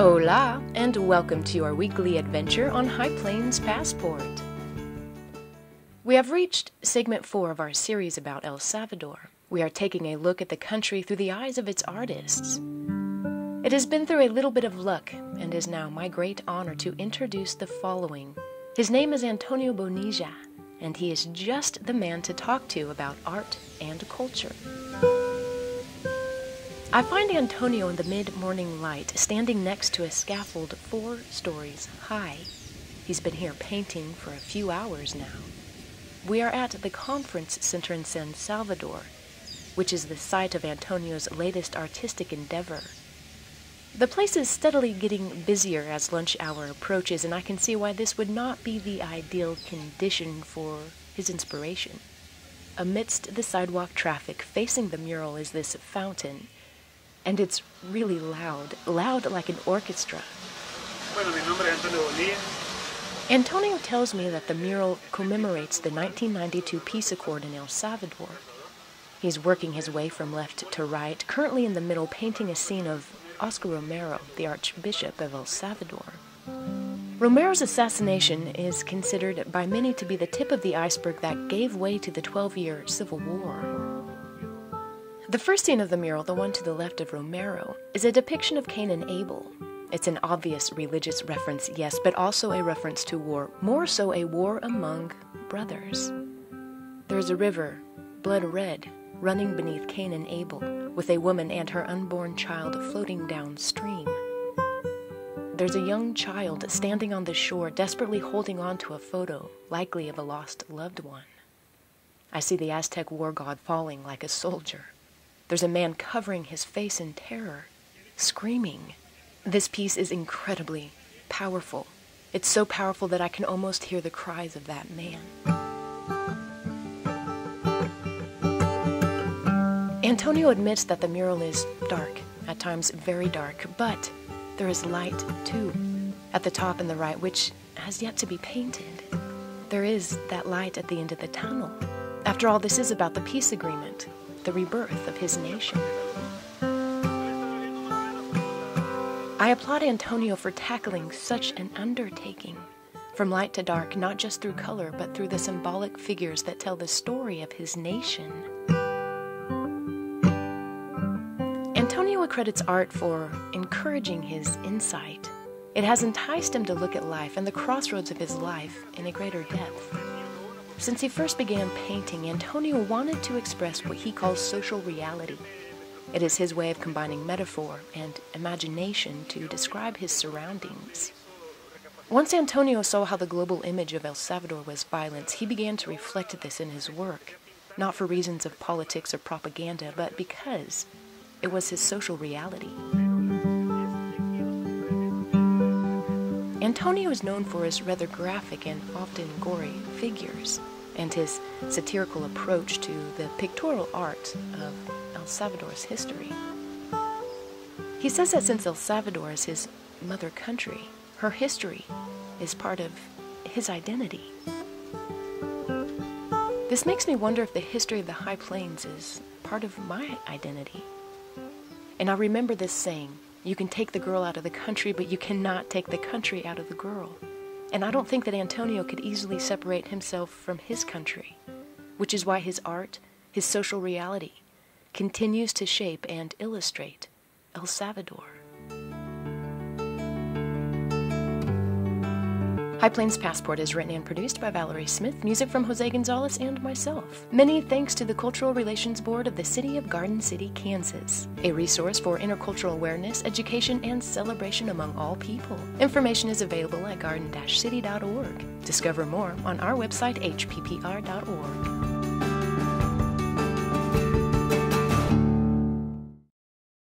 Hola, and welcome to our weekly adventure on High Plains Passport. We have reached segment 4 of our series about El Salvador. We are taking a look at the country through the eyes of its artists. It has been through a little bit of luck, and is now my great honor to introduce the following. His name is Antonio Bonilla, and he is just the man to talk to about art and culture. I find Antonio in the mid-morning light, standing next to a scaffold 4 stories high. He's been here painting for a few hours now. We are at the conference center in San Salvador, which is the site of Antonio's latest artistic endeavor. The place is steadily getting busier as lunch hour approaches, and I can see why this would not be the ideal condition for his inspiration. Amidst the sidewalk traffic facing the mural is this fountain, and it's really loud like an orchestra. Bueno, mi nombre es Antonio Bonilla. Antonio tells me that the mural commemorates the 1992 peace accord in El Salvador. He's working his way from left to right, currently in the middle painting a scene of Oscar Romero, the Archbishop of El Salvador. Romero's assassination is considered by many to be the tip of the iceberg that gave way to the 12-year Civil War. The first scene of the mural, the one to the left of Romero, is a depiction of Cain and Abel. It's an obvious religious reference, yes, but also a reference to war, more so a war among brothers. There's a river, blood red, running beneath Cain and Abel, with a woman and her unborn child floating downstream. There's a young child standing on the shore, desperately holding on to a photo, likely of a lost loved one. I see the Aztec war god falling like a soldier. There's a man covering his face in terror, screaming. This piece is incredibly powerful. It's so powerful that I can almost hear the cries of that man. Antonio admits that the mural is dark, at times very dark, but there is light too, at the top and the right, which has yet to be painted. There is that light at the end of the tunnel. After all, this is about the peace agreement, the rebirth of his nation. I applaud Antonio for tackling such an undertaking, from light to dark, not just through color, but through the symbolic figures that tell the story of his nation. Antonio accredits art for encouraging his insight. It has enticed him to look at life and the crossroads of his life in a greater depth. Since he first began painting, Antonio wanted to express what he calls social reality. It is his way of combining metaphor and imagination to describe his surroundings. Once Antonio saw how the global image of El Salvador was violence, he began to reflect this in his work, not for reasons of politics or propaganda, but because it was his social reality. Antonio is known for his rather graphic and often gory figures, and his satirical approach to the pictorial art of El Salvador's history. He says that since El Salvador is his mother country, her history is part of his identity. This makes me wonder if the history of the High Plains is part of my identity. And I remember this saying, you can take the girl out of the country, but you cannot take the country out of the girl. And I don't think that Antonio could easily separate himself from his country, which is why his art, his social reality, continues to shape and illustrate El Salvador. High Plains Passport is written and produced by Valerie Smith, music from Jose Gonzalez and myself. Many thanks to the Cultural Relations Board of the City of Garden City, Kansas, a resource for intercultural awareness, education, and celebration among all people. Information is available at garden-city.org. Discover more on our website, hppr.org.